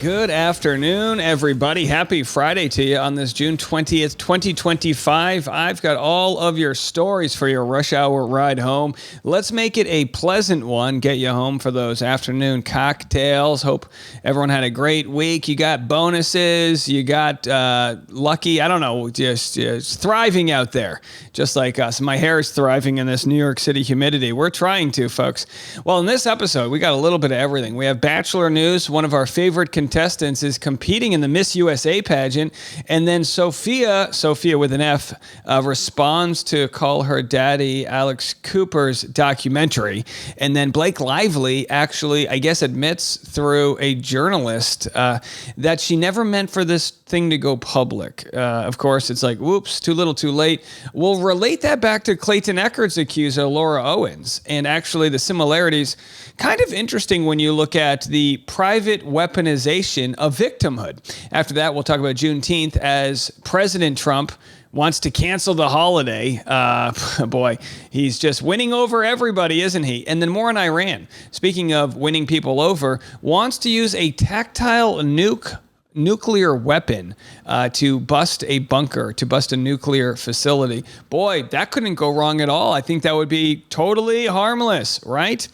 Good afternoon, everybody. Happy Friday to you on this June 20th, 2025. I've got all of your stories for your rush hour ride home. Let's make it a pleasant one. Get you home for those afternoon cocktails. Hope everyone had a great week. You got bonuses. You got lucky. I don't know, just thriving out there, just like us. My hair is thriving in this New York City humidity. We're trying to, folks. Well, in this episode, we got a little bit of everything. We have Bachelor news. One of our favorite contestants is competing in the Miss USA pageant, and then Sofia with an F, responds to call her daddy Alex Cooper's documentary, and then Blake Lively actually, I guess, admits through a journalist that she never meant for this thing to go public. Of course, it's like, whoops, too little, too late. We'll relate that back to Clayton Echard's accuser, Laura Owens, and actually the similarities kind of interesting when you look at the private weaponization of victimhood. After that, we'll talk about Junth as President Trump wants to cancel the holiday. Boy, he's just winning over everybody, isn't he? And then more on Iran. Speaking of winning people over, wants to use a tactile nuclear weapon to bust a bunker, to bust a nuclear facility. Boy, that couldn't go wrong at all. I think that would be totally harmless, right?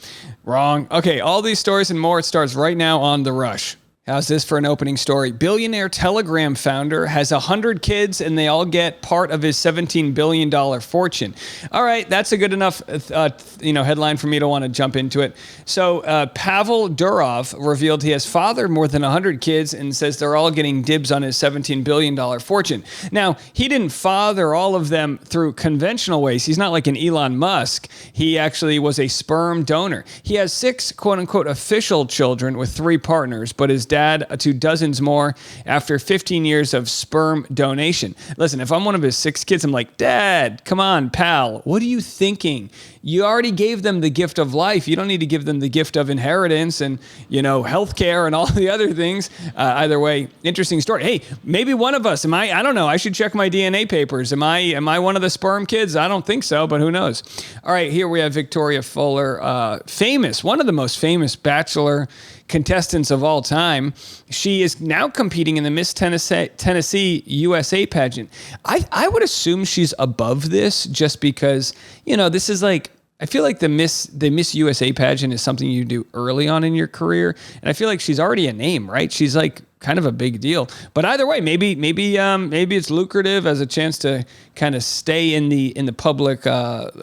Wrong. Okay, all these stories and more. It starts right now on The Rush. How's this for an opening story? Billionaire Telegram founder has 100 kids and they all get part of his $17 billion fortune. All right, that's a good enough headline for me to want to jump into it. So Pavel Durov revealed he has fathered more than 100 kids and says they're all getting dibs on his $17 billion fortune. Now, he didn't father all of them through conventional ways. He's not like an Elon Musk. He actually was a sperm donor. He has 6 quote-unquote official children with 3 partners, but his dad to dozens more after 15 years of sperm donation. Listen, if I'm one of his 6 kids, I'm like, Dad, come on, pal. What are you thinking? You already gave them the gift of life. You don't need to give them the gift of inheritance and, healthcare and all the other things. Either way, interesting story. Hey, maybe one of us, I don't know. I should check my DNA papers. Am I one of the sperm kids? I don't think so, but who knows? All right, here we have Victoria Fuller, one of the most famous Bachelor contestants of all time. She is now competing in the Miss Tennessee USA pageant. I would assume she's above this just because, this is like, I feel like the Miss USA pageant is something you do early on in your career. And I feel like she's already a name, right? She's like kind of a big deal. But either way, maybe it's lucrative as a chance to kind of stay in the public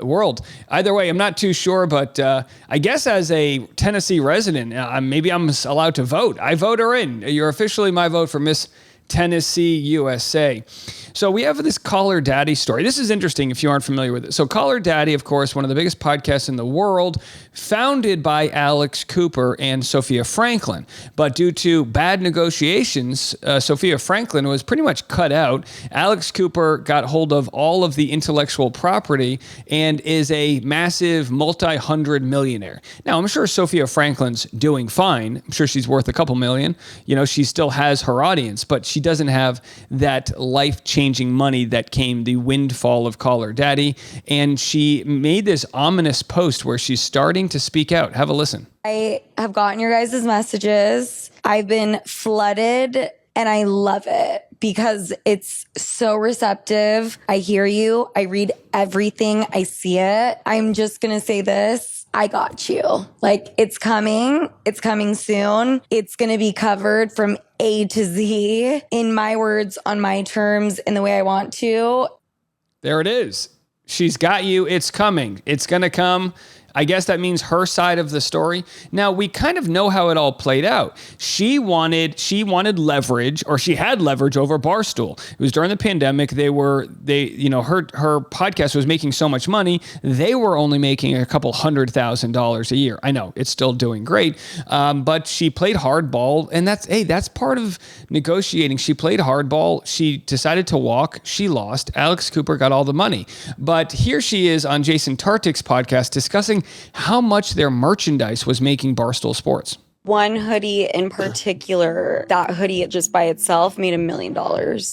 world. Either way, I'm not too sure, but I guess as a Tennessee resident, maybe I'm allowed to vote. I vote her in. You're officially my vote for Miss Tennessee USA. So we have this Call Her Daddy story. This is interesting if you aren't familiar with it. So Call Her Daddy, of course, one of the biggest podcasts in the world, founded by Alex Cooper and Sofia Franklyn. But due to bad negotiations, Sofia Franklyn was pretty much cut out. Alex Cooper got hold of all of the intellectual property and is a massive multi-hundred millionaire. Now, I'm sure Sofia Franklyn's doing fine. I'm sure she's worth a couple million. She still has her audience, but she doesn't have that life-changing money that came the windfall of Call Her Daddy. And she made this ominous post where she's starting to speak out. Have a listen. I have gotten your guys' messages. I've been flooded and I love it because it's so receptive. I hear you. I read everything. I see it. I'm just going to say this. I got you. Like, it's coming. It's coming soon. It's going to be covered from A to Z in my words, on my terms, in the way I want to. There it is. She's got you. It's coming. It's going to come. I guess that means her side of the story. Now, we kind of know how it all played out. She wanted leverage, or she had leverage over Barstool. It was during the pandemic. Her podcast was making so much money. They were only making a couple $100,000 a year. I know it's still doing great. But she played hardball, and that's part of negotiating. She played hardball. She decided to walk. She lost. Alex Cooper got all the money. But here she is on Jason Tartick's podcast discussing how much their merchandise was making Barstool Sports. One hoodie in particular, that hoodie just by itself made $1 million.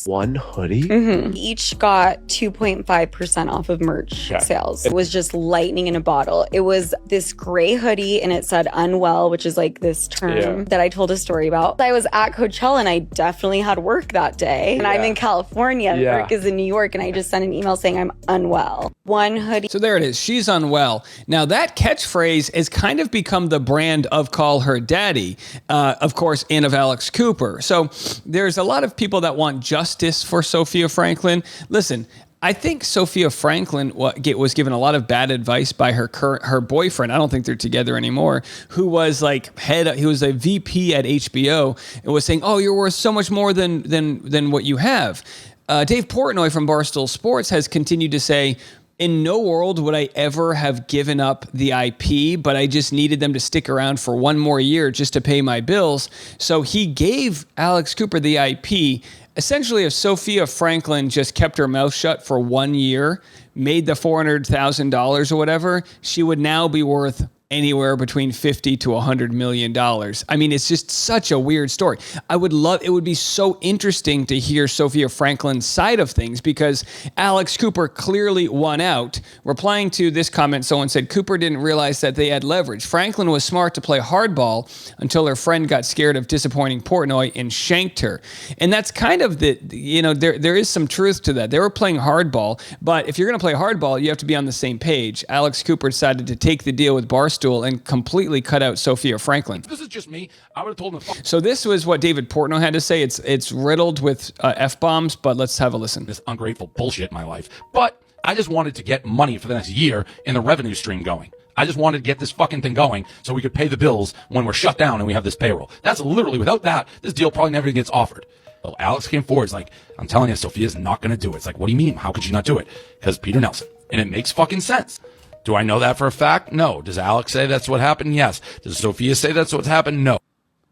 One hoodie? Mm-hmm. Each got 2.5% off of merch sales. It was just lightning in a bottle. It was this gray hoodie and it said unwell, which is like this term that I told a story about. I was at Coachella and I definitely had work that day. And I'm in California. Work is in New York. And I just sent an email saying I'm unwell. One hoodie. So there it is. She's unwell. Now that catchphrase has kind of become the brand of Call Her Daddy, of course, and of Alex Cooper. So there's a lot of people that want justice for Sofia Franklyn. Listen, I think Sofia Franklyn was given a lot of bad advice by her boyfriend. I don't think they're together anymore. Who was like he was a VP at HBO and was saying, "Oh, you're worth so much more than what you have." Dave Portnoy from Barstool Sports has continued to say, in no world would I ever have given up the IP, but I just needed them to stick around for one more year just to pay my bills. So he gave Alex Cooper the IP. Essentially, if Sofia Franklyn just kept her mouth shut for 1 year, made the $400,000 or whatever, she would now be worth anywhere between $50 to $100 million. I mean, it's just such a weird story. It would be so interesting to hear Sofia Franklyn's side of things because Alex Cooper clearly won out. Replying to this comment, someone said, Cooper didn't realize that they had leverage. Franklyn was smart to play hardball until her friend got scared of disappointing Portnoy and shanked her. And that's kind of there is some truth to that. They were playing hardball, but if you're going to play hardball, you have to be on the same page. Alex Cooper decided to take the deal with Barstool and completely cut out Sofia Franklyn. This is just me. I would have told him. So this was what David Portnoy had to say. It's riddled with F-bombs, but let's have a listen. This ungrateful bullshit in my life. But I just wanted to get money for the next year and the revenue stream going. I just wanted to get this fucking thing going so we could pay the bills when we're shut down and we have this payroll. That's literally, without that, this deal probably never gets offered. Well, Alex came forward. It's like, I'm telling you, Sophia's not going to do it. It's like, what do you mean? How could you not do it? Because Peter Nelson. And it makes fucking sense. Do I know that for a fact? No. Does Alex say that's what happened? Yes. Does Sofia say that's what's happened? No.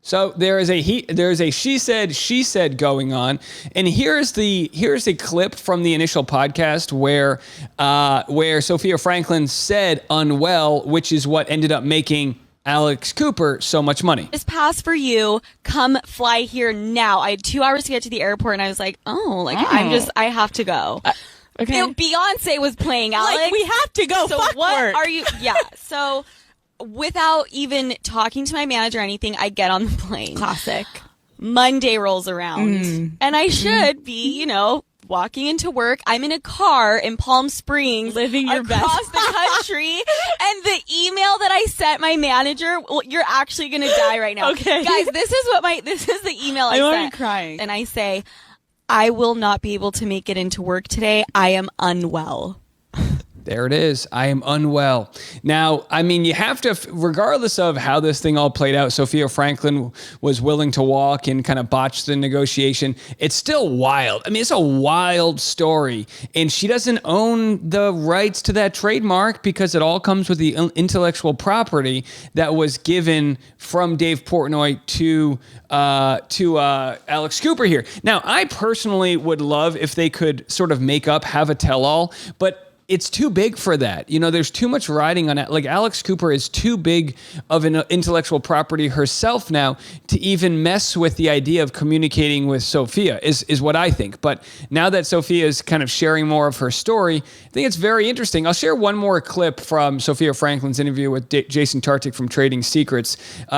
So there's a she said going on, and here's a clip from the initial podcast where Sofia Franklyn said unwell, which is what ended up making Alex Cooper so much money. This pass for you. Come fly here now. I had 2 hours to get to the airport, and I was like, I have to go. Okay. Beyonce was playing, Alex. Like, we have to go. So fuck what work. are you? Yeah. So without even talking to my manager or anything, I get on the plane. Classic. Monday rolls around, and I should be, walking into work. I'm in a car in Palm Springs, living your best across the country, and the email that I sent my manager. Well, you're actually gonna die right now, okay, guys. This is the email I sent. I'm crying, and I say, I will not be able to make it into work today. I am unwell. There it is. I am unwell. Now, I mean, you have to, regardless of how this thing all played out, Sofia Franklyn was willing to walk and kind of botch the negotiation. It's still wild. I mean, it's a wild story. And she doesn't own the rights to that trademark because it all comes with the intellectual property that was given from Dave Portnoy to Alex Cooper here. Now, I personally would love if they could sort of have a tell-all, but it's too big for that. There's too much riding on it. Like, Alex Cooper is too big of an intellectual property herself now to even mess with the idea of communicating with Sofia is what I think. But now that Sofia is kind of sharing more of her story, I think it's very interesting. I'll share one more clip from Sofia Franklyn's interview with Jason Tartick from Trading Secrets.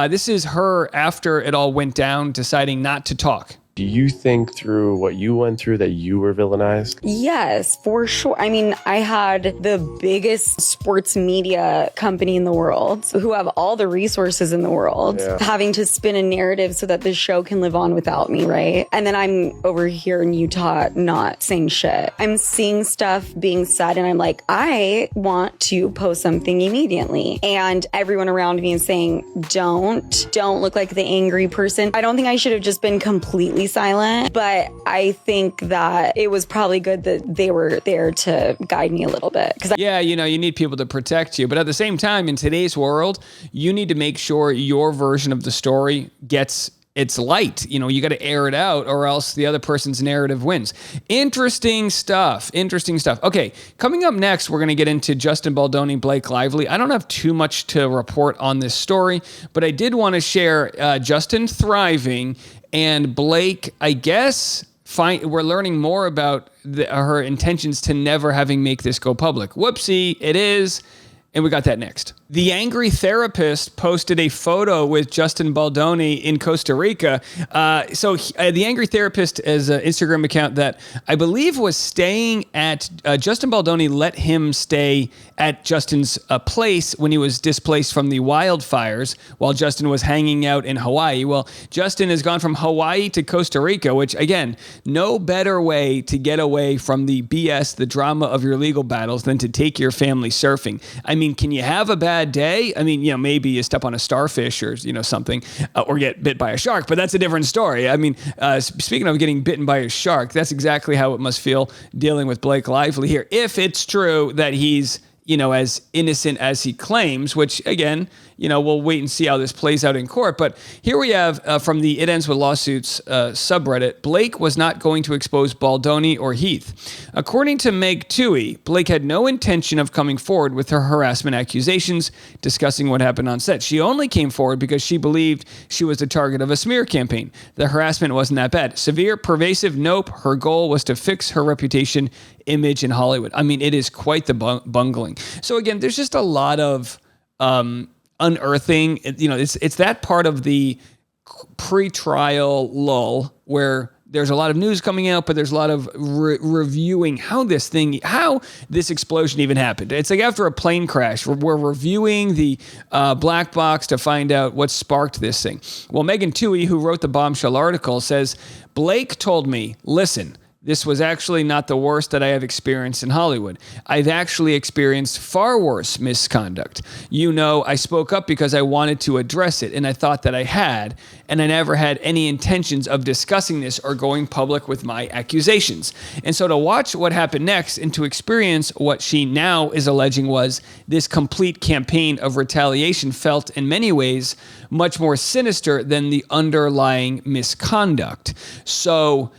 This is her after it all went down, deciding not to talk. Do you think through what you went through that you were villainized? Yes, for sure. I mean, I had the biggest sports media company in the world who have all the resources in the world having to spin a narrative so that the show can live on without me, right? And then I'm over here in Utah not saying shit. I'm seeing stuff being said and I'm like, I want to post something immediately. And everyone around me is saying, don't look like the angry person. I don't think I should have just been completely silent, but I think that it was probably good that they were there to guide me a little bit. You need people to protect you, but at the same time, in today's world, you need to make sure your version of the story gets it's light. You got to air it out or else the other person's narrative wins. Interesting stuff. Okay, coming up next, we're going to get into Justin Baldoni, Blake Lively. I don't have too much to report on this story, but I did want to share Justin thriving and Blake, I guess, we're learning more about her intentions to never having make this go public. Whoopsie, it is. And we got that next. The Angry Therapist posted a photo with Justin Baldoni in Costa Rica. The Angry Therapist is an Instagram account that I believe was staying at, Justin Baldoni let him stay at Justin's place when he was displaced from the wildfires while Justin was hanging out in Hawaii. Well, Justin has gone from Hawaii to Costa Rica, which, again, no better way to get away from the BS, the drama of your legal battles than to take your family surfing. I mean, can you have a bad day? I mean, maybe you step on a starfish or, something, or get bit by a shark, but that's a different story. I mean, speaking of getting bitten by a shark, that's exactly how it must feel dealing with Blake Lively here. If it's true that he's, as innocent as he claims, which, again, we'll wait and see how this plays out in court. But here we have from the It Ends With Lawsuits subreddit, Blake was not going to expose Baldoni or Heath. According to Meg Toohey, Blake had no intention of coming forward with her harassment accusations, discussing what happened on set. She only came forward because she believed she was the target of a smear campaign. The harassment wasn't that bad. Severe, pervasive, nope. Her goal was to fix her reputation, image in Hollywood. I mean, it is quite the bungling. So again, there's just a lot of unearthing. It's that part of the pre-trial lull where there's a lot of news coming out, but there's a lot of reviewing how this explosion even happened. It's like after a plane crash, we're reviewing the black box to find out what sparked this thing. Well, Megan Toohey, who wrote the bombshell article, says, Blake told me, listen, this was actually not the worst that I have experienced in Hollywood. I've actually experienced far worse misconduct. I spoke up because I wanted to address it, and I thought that I had, and I never had any intentions of discussing this or going public with my accusations. And so to watch what happened next and to experience what she now is alleging was this complete campaign of retaliation felt in many ways much more sinister than the underlying misconduct. So,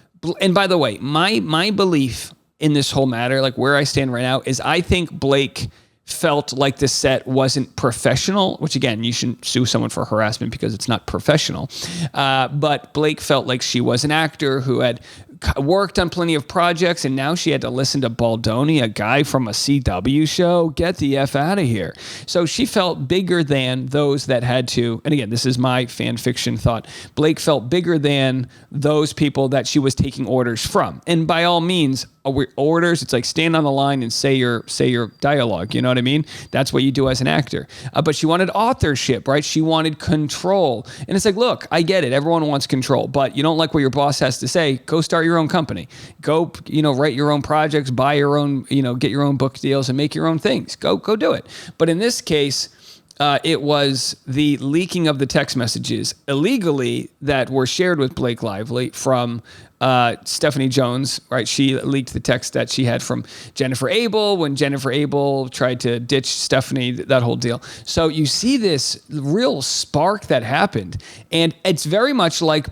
and by the way, my belief in this whole matter, like where I stand right now, is I think Blake felt like the set wasn't professional, which again, you shouldn't sue someone for harassment because it's not professional. But Blake felt like she was an actor who had worked on plenty of projects, and now she had to listen to Baldoni, a guy from a CW show. Get the F out of here. So she felt bigger than those that had to, and again, this is my fan fiction thought, Blake felt bigger than those people that she was taking orders from. And by all means, orders, it's like stand on the line and say your dialogue, you know what I mean? That's what you do as an actor. But she wanted authorship, right? She wanted control. And it's like, look, I get it. Everyone wants control, but you don't like what your boss has to say, go start your own company. Go, write your own projects, buy your own, get your own book deals and make your own things. Go do it. But in this case, it was the leaking of the text messages illegally that were shared with Blake Lively from Stephanie Jones, right? She leaked the text that she had from Jennifer Abel when Jennifer Abel tried to ditch Stephanie, that whole deal. So you see this real spark that happened. And it's very much like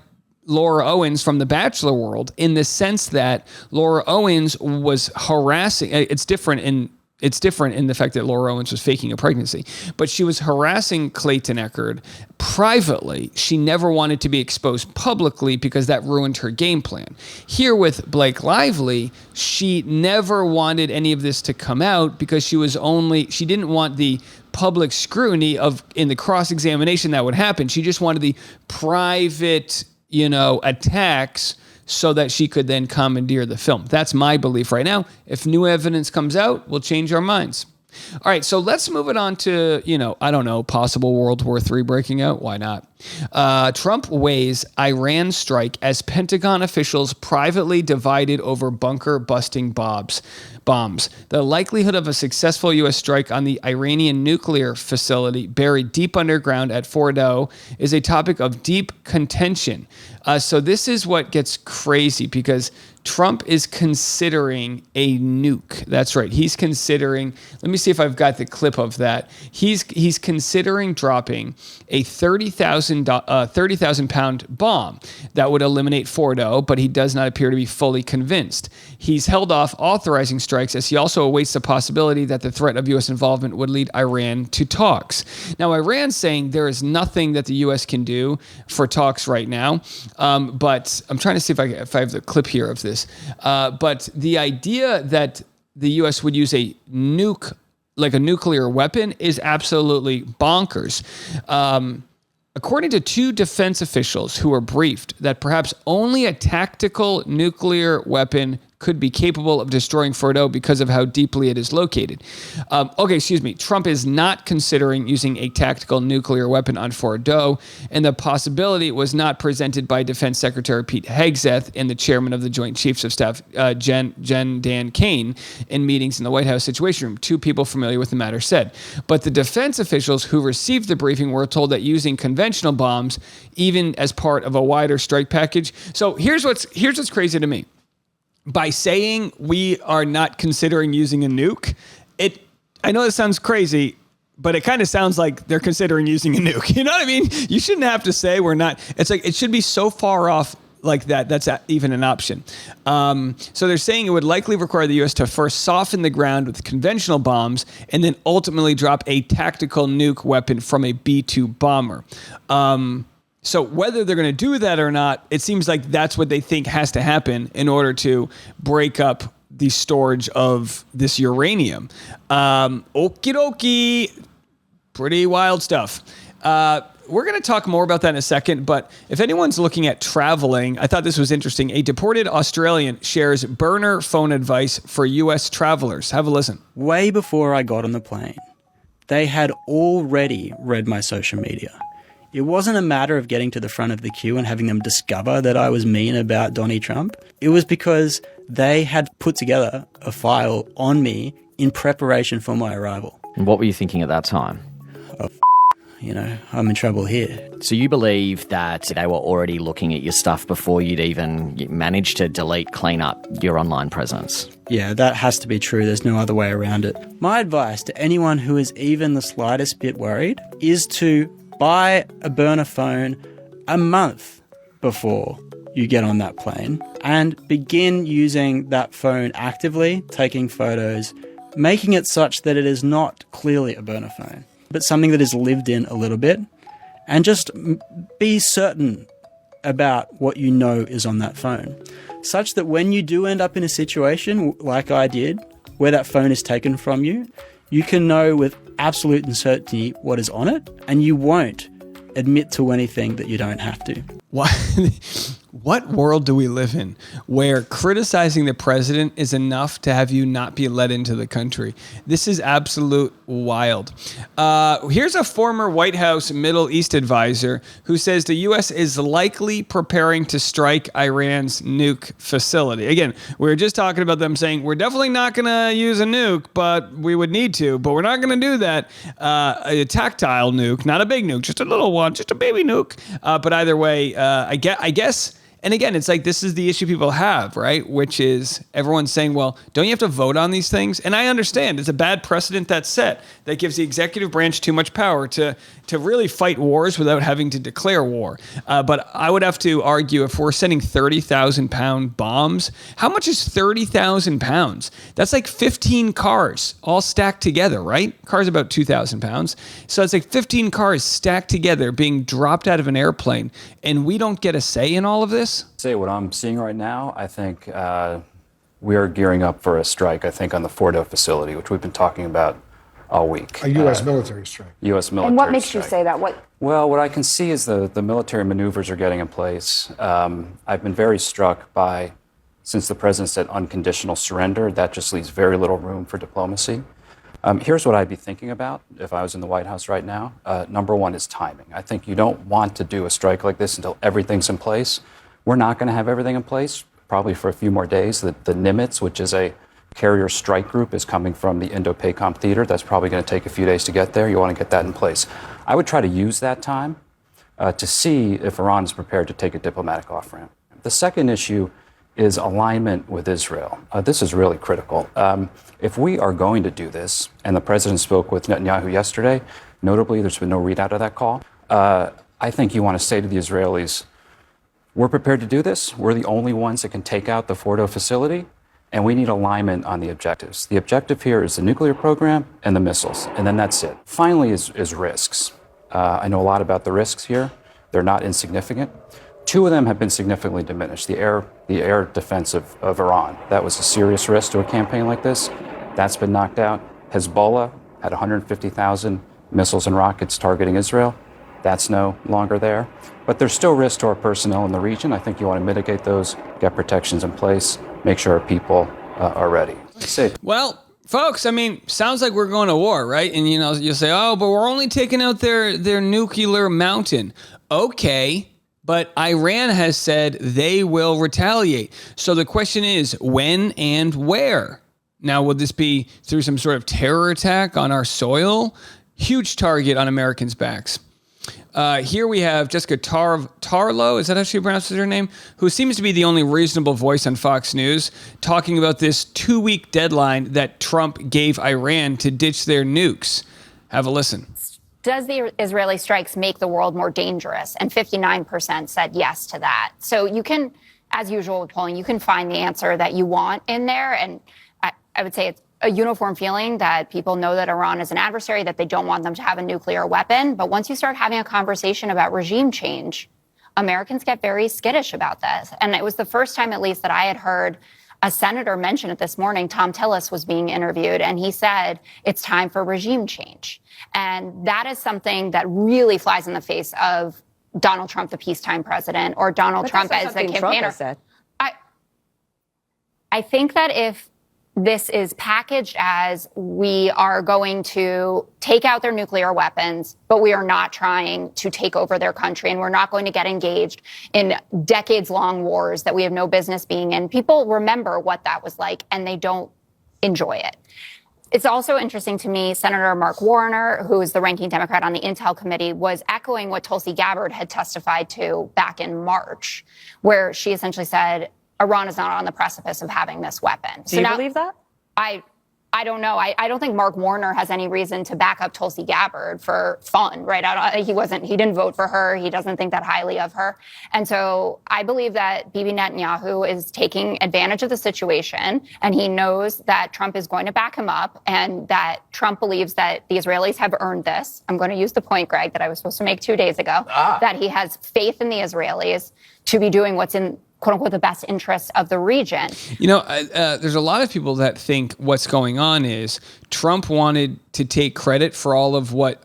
Laura Owens from The Bachelor world in the sense that Laura Owens was harassing. It's different in the fact that Laura Owens was faking a pregnancy, but she was harassing Clayton Echard privately. She never wanted to be exposed publicly because that ruined her game plan. Here with Blake Lively, she never wanted any of this to come out because she didn't want the public scrutiny in the cross-examination that would happen. She just wanted the private, attacks so that she could then commandeer the film. That's my belief right now. If new evidence comes out, we'll change our minds. All right, so let's move it on to, possible World War III breaking out. Why not? Trump weighs Iran strike as Pentagon officials privately divided over bunker busting bombs. bombs. The likelihood of a successful U.S. strike on the Iranian nuclear facility buried deep underground at Fordow is a topic of deep contention. So this is what gets crazy because Trump is considering a nuke. That's right. He's considering, let me see if I've got the clip of that. He's considering dropping a 30,000 pound bomb that would eliminate Fordow, but he does not appear to be fully convinced. He's held off authorizing strikes as he also awaits the possibility that the threat of U.S. involvement would lead Iran to talks. Now, Iran's saying there is nothing that the U.S. can do for talks right now, but I'm trying to see if I have the clip here of this. But the idea that the U.S. would use a nuke, like a nuclear weapon, is absolutely bonkers. According to two defense officials who were briefed that perhaps only a tactical nuclear weapon could be capable of destroying Fordow because of how deeply it is located. Trump is not considering using a tactical nuclear weapon on Fordow, and the possibility was not presented by Defense Secretary Pete Hegseth and the chairman of the Joint Chiefs of Staff, Jen Dan Kane, in meetings in the White House Situation Room. Two people familiar with the matter said. But the defense officials who received the briefing were told that using conventional bombs, even as part of a wider strike package. So here's what's crazy to me. By saying we are not considering using a nuke, I know it sounds crazy, but it kind of sounds like they're considering using a nuke. You know what I mean? You shouldn't have to say we're not. It's like it should be so far off like that. That's even an option. So they're saying it would likely require the U.S. to first soften the ground with conventional bombs and then ultimately drop a tactical nuke weapon from a B-2 bomber. So whether they're going to do that or not, it seems like that's what they think has to happen in order to break up the storage of this uranium. Okie dokie. Pretty wild stuff. We're going to talk more about that in a second, but if anyone's looking at traveling, I thought this was interesting. A deported Australian shares burner phone advice for U.S. travelers. Have a listen. Way before I got on the plane, they had already read my social media. It wasn't a matter of getting to the front of the queue and having them discover that I was mean about Donnie Trump. It was because they had put together a file on me in preparation for my arrival. And what were you thinking at that time? I'm in trouble here. So you believe that they were already looking at your stuff before you'd even managed to clean up your online presence? Yeah, that has to be true. There's no other way around it. My advice to anyone who is even the slightest bit worried is to buy a burner phone a month before you get on that plane and begin using that phone actively, taking photos, making it such that it is not clearly a burner phone, but something that is lived in a little bit, and just be certain about what you know is on that phone, such that when you do end up in a situation like I did, where that phone is taken from you, you can know with absolute certainty what is on it, and you won't admit to anything that you don't have to. What world do we live in where criticizing the president is enough to have you not be let into the country? This is absolute wild. Here's a former White House Middle East advisor who says the U.S. is likely preparing to strike Iran's nuke facility. Again, we were just talking about them saying we're definitely not going to use a nuke, but we would need to, but we're not going to do that. A tactile nuke, not a big nuke, just a little one, just a baby nuke. But either way, I guess. And again, it's like this is the issue people have, right? Which is everyone's saying, well, don't you have to vote on these things? And I understand it's a bad precedent that's set that gives the executive branch too much power to really fight wars without having to declare war. But I would have to argue if we're sending 30,000 pound bombs, how much is 30,000 pounds? That's like 15 cars all stacked together, right? Cars about 2,000 pounds. So it's like 15 cars stacked together being dropped out of an airplane. And we don't get a say in all of this? Say what I'm seeing right now, I think we are gearing up for a strike, I think, on the Fordow facility, which we've been talking about all week. A U.S. military strike. U.S. military strike. And what makes you say that? Well, what I can see is the military maneuvers are getting in place. I've been very struck by, since the president said unconditional surrender, that just leaves very little room for diplomacy. Here's what I'd be thinking about if I was in the White House right now. Number one is timing. I think you don't want to do a strike like this until everything's in place. We're not going to have everything in place, probably for a few more days. The Nimitz, which is a carrier strike group is coming from the Indo-PACOM theater. That's probably going to take a few days to get there. You want to get that in place. I would try to use that time to see if Iran is prepared to take a diplomatic off-ramp. The second issue is alignment with Israel. This is really critical. If we are going to do this, and the president spoke with Netanyahu yesterday, notably there's been no readout of that call, I think you want to say to the Israelis, we're prepared to do this. We're the only ones that can take out the Fordo facility, and we need alignment on the objectives. The objective here is the nuclear program and the missiles, and then that's it. Finally is risks. I know a lot about the risks here. They're not insignificant. Two of them have been significantly diminished. The air defense of Iran. That was a serious risk to a campaign like this. That's been knocked out. Hezbollah had 150,000 missiles and rockets targeting Israel. That's no longer there. But there's still risk to our personnel in the region. I think you want to mitigate those, get protections in place, make sure our people are ready. Well, folks, I mean, sounds like we're going to war, right? And, you know, you'll say, oh, but we're only taking out their nuclear mountain. Okay, but Iran has said they will retaliate. So the question is, when and where? Now, would this be through some sort of terror attack on our soil? Huge target on Americans' backs. Here we have Jessica Tarlow, is that how she pronounces her name? Who seems to be the only reasonable voice on Fox News, talking about this 2-week deadline that Trump gave Iran to ditch their nukes. Have a listen. Does the Israeli strikes make the world more dangerous? And 59% said yes to that. So you can, as usual with polling, you can find the answer that you want in there. And I would say it's a uniform feeling that people know that Iran is an adversary, that they don't want them to have a nuclear weapon. But once you start having a conversation about regime change, Americans get very skittish about this. And it was the first time, at least, that I had heard a senator mention it this morning. Tom Tillis was being interviewed, and he said it's time for regime change. And that is something that really flies in the face of Donald Trump, the peacetime president, or Donald Trump as the campaigner. I think that if this is packaged as we are going to take out their nuclear weapons, but we are not trying to take over their country, and we're not going to get engaged in decades-long wars that we have no business being in. People remember what that was like, and they don't enjoy it. It's also interesting to me, Senator Mark Warner, who is the ranking Democrat on the Intel Committee, was echoing what Tulsi Gabbard had testified to back in March, where she essentially said, Iran is not on the precipice of having this weapon. Do you believe that? I don't know. I don't think Mark Warner has any reason to back up Tulsi Gabbard for fun, right? He didn't vote for her. He doesn't think that highly of her. And so I believe that Bibi Netanyahu is taking advantage of the situation, and he knows that Trump is going to back him up, and that Trump believes that the Israelis have earned this. I'm going to use the point, Greg, that I was supposed to make 2 days ago, that he has faith in the Israelis to be doing what's in quote unquote, the best interests of the region. You know, there's a lot of people that think what's going on is Trump wanted to take credit for all of what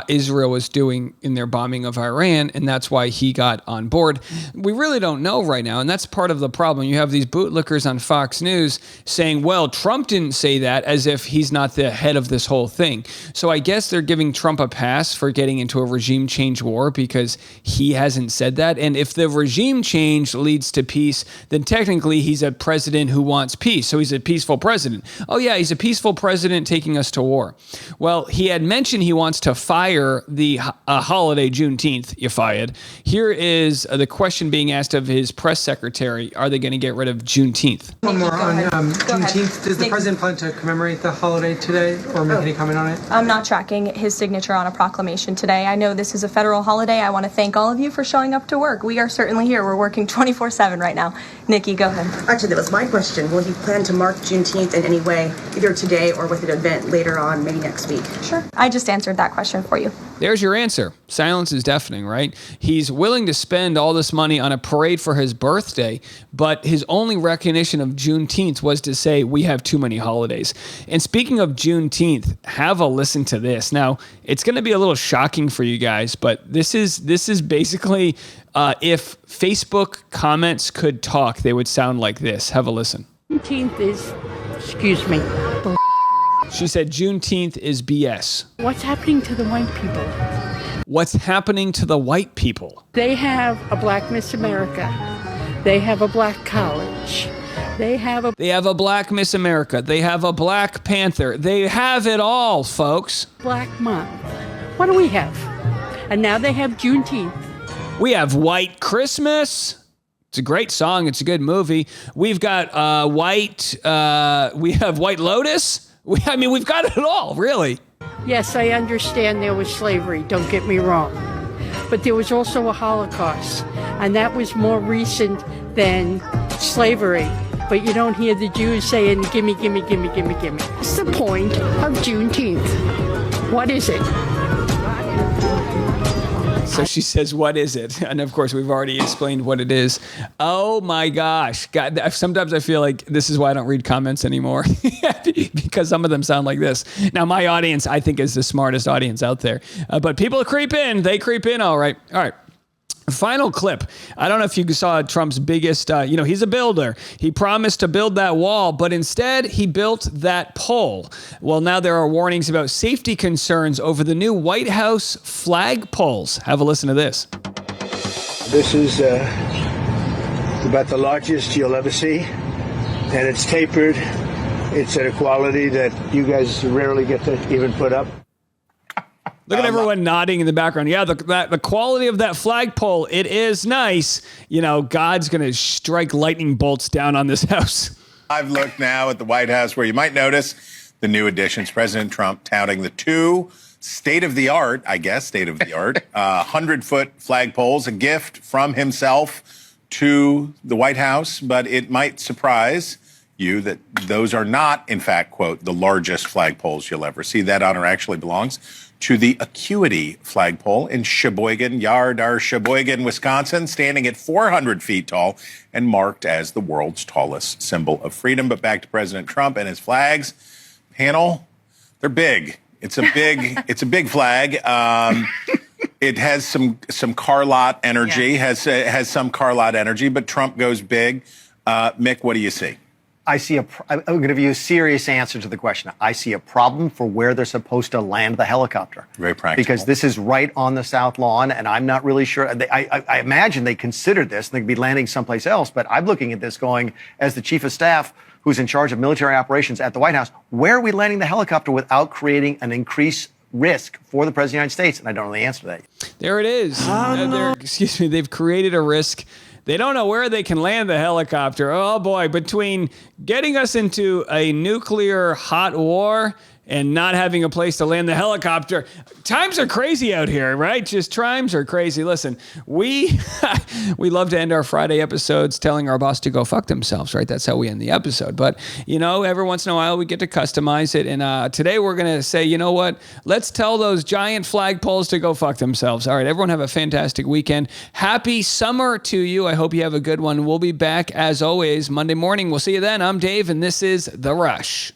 Israel was doing in their bombing of Iran, and that's why he got on board. We really don't know right now, and that's part of the problem. You have these bootlickers on Fox News saying, well, Trump didn't say that, as if he's not the head of this whole thing. So I guess they're giving Trump a pass for getting into a regime change war because he hasn't said that. And if the regime change leads to peace, then technically he's a president who wants peace. So he's a peaceful president. Oh yeah, he's a peaceful president taking us to war. Well, he had mentioned he wants to fire the holiday Juneteenth. You fired. Here is the question being asked of his press secretary. Are they going to get rid of Juneteenth? One more on Juneteenth. Does the president plan to commemorate the holiday today or make any comment on it? I'm not tracking his signature on a proclamation today. I know this is a federal holiday. I want to thank all of you for showing up to work. We are certainly here. We're working 24/7 right now. Nikki, go ahead. Actually, that was my question. Will he plan to mark Juneteenth in any way, either today or with an event later on, maybe next week? Sure. I just answered that question for you. There's your answer. Silence is deafening, right? He's willing to spend all this money on a parade for his birthday, but his only recognition of Juneteenth was to say we have too many holidays. And speaking of Juneteenth, have a listen to this. Now, it's going to be a little shocking for you guys, but this is basically if Facebook comments could talk, they would sound like this. Have a listen. Juneteenth is, excuse me, She said Juneteenth is BS. What's happening to the white people? What's happening to the white people? They have a Black Miss America. They have a Black college. They have a black Miss America. They have a Black Panther. They have it all, folks. Black Month. What do we have? And now they have Juneteenth. We have White Christmas. It's a great song. It's a good movie. We've got we have White Lotus. We've got it all, really. Yes, I understand there was slavery, don't get me wrong. But there was also a Holocaust, and that was more recent than slavery. But you don't hear the Jews saying, gimme, gimme, gimme, gimme, gimme. What's the point of Juneteenth? What is it? So she says, what is it? And of course, we've already explained what it is. Oh my gosh. God, sometimes I feel like this is why I don't read comments anymore because some of them sound like this. Now, my audience, I think, is the smartest audience out there. But people creep in. They creep in. All right. All right. Final clip. I don't know if you saw Trump's biggest, he's a builder. He promised to build that wall, but instead he built that pole. Well, now there are warnings about safety concerns over the new White House flag poles. Have a listen to this. This is about the largest you'll ever see, and it's tapered. It's at a quality that you guys rarely get to even put up. Look at everyone nodding in the background. Yeah, the quality of that flagpole, it is nice. God's going to strike lightning bolts down on this house. I've looked now at the White House where you might notice the new additions. President Trump touting the two state-of-the-art 100-foot flagpoles, a gift from himself to the White House. But it might surprise you that those are not, in fact, quote, the largest flagpoles you'll ever see. That honor actually belongs to the Acuity flagpole in Sheboygan, Wisconsin, standing at 400 feet tall and marked as the world's tallest symbol of freedom. But back to President Trump and his flags. Panel, they're big. It's a big flag. It has some car lot energy, has some car lot energy, but Trump goes big. Mick, what do you see? I'm going to give you a serious answer to the question. I see a problem for where they're supposed to land the helicopter. Very practical. Because this is right on the South Lawn, and I'm not really sure. I imagine they considered this, and they could be landing someplace else, but I'm looking at this going, as the chief of staff who's in charge of military operations at the White House, where are we landing the helicopter without creating an increased risk for the President of the United States? And I don't know the answer to that. There it is. They've created a risk. They don't know where they can land the helicopter. Oh boy, between getting us into a nuclear hot war and not having a place to land the helicopter, times are crazy out here, right? Just times are crazy. Listen, we love to end our Friday episodes telling our boss to go fuck themselves, right? That's how we end the episode. But, every once in a while we get to customize it. And today we're going to say, you know what? Let's tell those giant flagpoles to go fuck themselves. All right, everyone have a fantastic weekend. Happy summer to you. I hope you have a good one. We'll be back, as always, Monday morning. We'll see you then. I'm Dave, and this is The Rush.